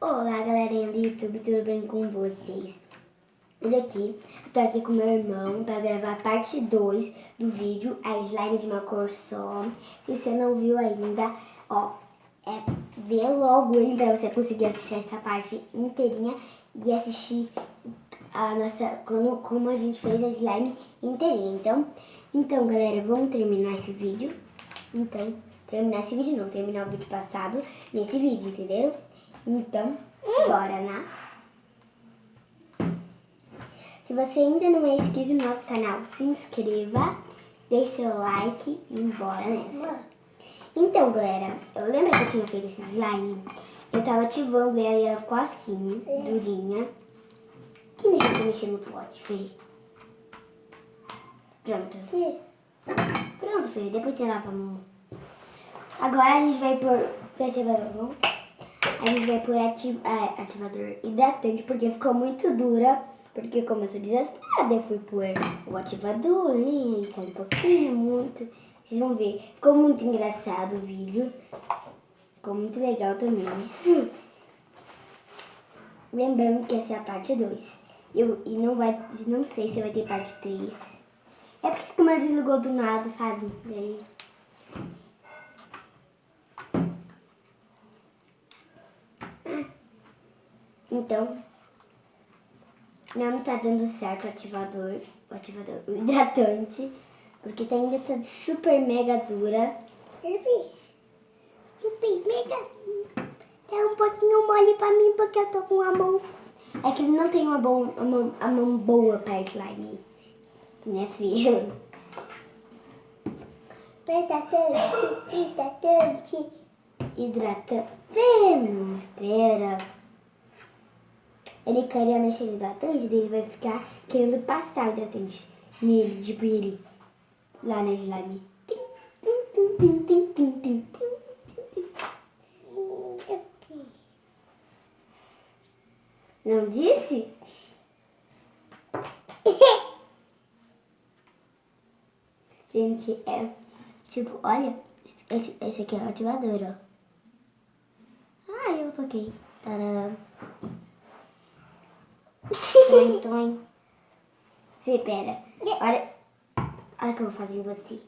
Olá, galerinha do YouTube, tudo bem com vocês? Hoje eu tô aqui com meu irmão para gravar a parte 2 do vídeo, a slime de uma cor só. Se você não viu ainda, vê logo, hein, para você conseguir assistir essa parte inteirinha e assistir a nossa, como a gente fez a slime inteirinha. Então galera, vamos terminar esse vídeo. Terminar o vídeo passado nesse vídeo, entenderam? Então, bora, né? Se você ainda não é inscrito no nosso canal, se inscreva, deixe seu like e bora nessa. Então, galera, eu lembro que eu tinha feito esse slime, eu tava ativando ela e ela ficou assim, durinha. Quem deixou você mexer no pote, Fê? Pronto. Pronto, Fê, depois você lava a mão. Agora a gente vai pôr, você vai lavar a mão? A gente vai pôr ativador hidratante, porque ficou muito dura. Porque como eu sou desastrada, eu fui pôr o ativador, né? E caiu um pouquinho, muito. Vocês vão ver. Ficou muito engraçado o vídeo. Ficou muito legal também. Lembrando que essa é a parte 2. E não sei se vai ter parte 3. É porque a câmera desligou do nada, sabe? Daí... Então, não tá dando certo o hidratante, porque ainda tá super mega dura. Super mega. Tá um pouquinho mole pra mim, porque eu tô com a mão. É que ele não tem a mão boa pra slime, né, filho? Hidratante. Não espera. Ele queria mexer no hidratante, daí ele vai ficar querendo passar o hidratante nele, tipo ele lá na slime. Não disse? Gente, tipo, olha, esse aqui é o ativador, ó. Ah, eu toquei. Tadã. Fê, pera. Olha o que eu vou fazer em você.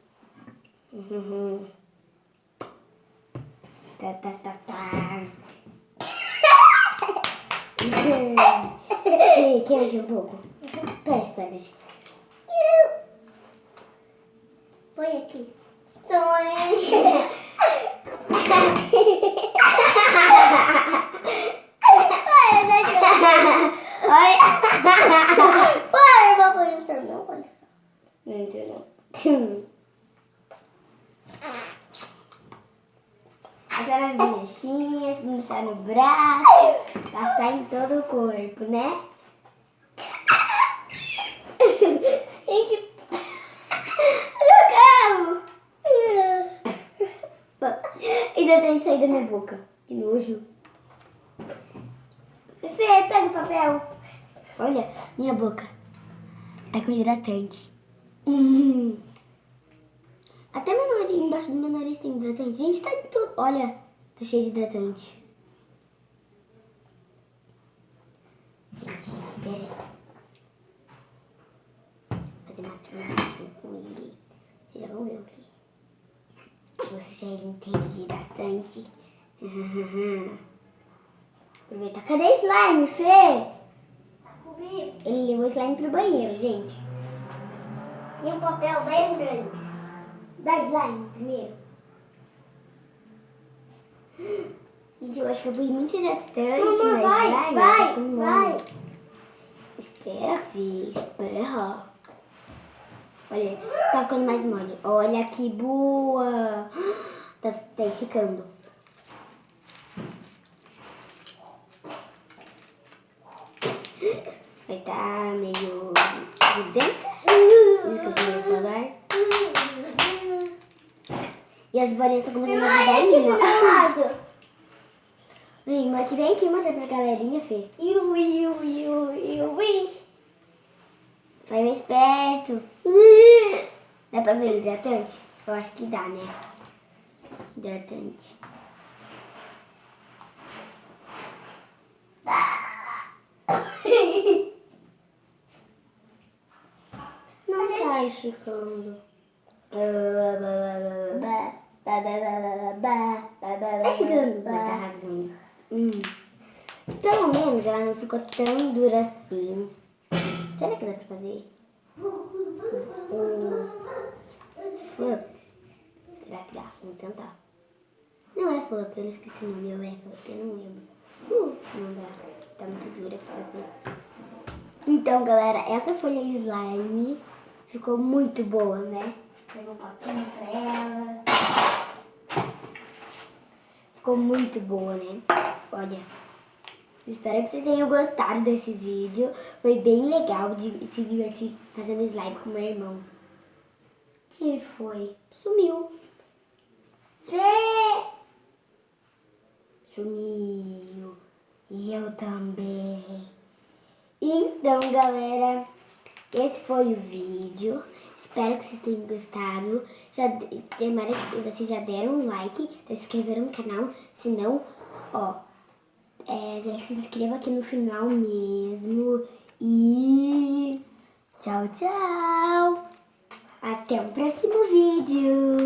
Fê, quer mexer um pouco? Espera, deixa. Põe aqui. Olha. Para, papai, não entrou, olha só. Não entrou, não. Passar nas bochechinhas, puxar no braço, passar em todo o corpo, né? Gente, meu carro! Ainda tem que sair da minha boca. Que nojo. Fê, pega o papel. Olha, minha boca tá com hidratante. Até meu nariz, embaixo do meu nariz tem hidratante. Gente, tá em tudo. Olha, tô cheio de hidratante. Gente, peraí. Fazer uma transição com ele. Vocês já vão ver o que. Vou sujar ele inteiro de hidratante. Aproveita. Cadê o slime, Fê? Ele levou o slime pro banheiro, gente. E um papel bem grande. Dá slime primeiro. Gente, eu acho que eu pus muito hidratante na slime. Vai. Espera, filho. Espera. Olha, tá ficando mais mole. Olha que boa. Tá esticando. Mas tá meio grudenta. Isso que eu queria falar. E as bolinhas estão começando a grudar em mim, ó. Vem, mas que vem aqui mostrar pra galerinha, Fê. Vai mais perto. Dá pra ver hidratante? Eu acho que dá, né? Hidratante. vai esticando. Tá chegando, mas tá rasgando. Pelo menos ela não ficou tão dura assim. Será que dá pra fazer? Flip. Será que dá? Vamos tentar. Não é flip, eu não esqueci o nome. Eu flip, eu não lembro. Não dá. Tá muito dura pra fazer. Então, galera, essa foi a slime. Ficou muito boa, né? Pegou um pouquinho pra ela. Ficou muito boa, né? Olha. Espero que vocês tenham gostado desse vídeo. Foi bem legal de se divertir fazendo slime com meu irmão. Que foi? Sumiu. Fê! Sumiu. E eu também. Então, galera, esse foi o vídeo. Espero que vocês tenham gostado. Tomara que vocês já deram um like, se inscreveram no canal. Se não, ó, já se inscreva aqui no final mesmo. E tchau, tchau. Até o próximo vídeo.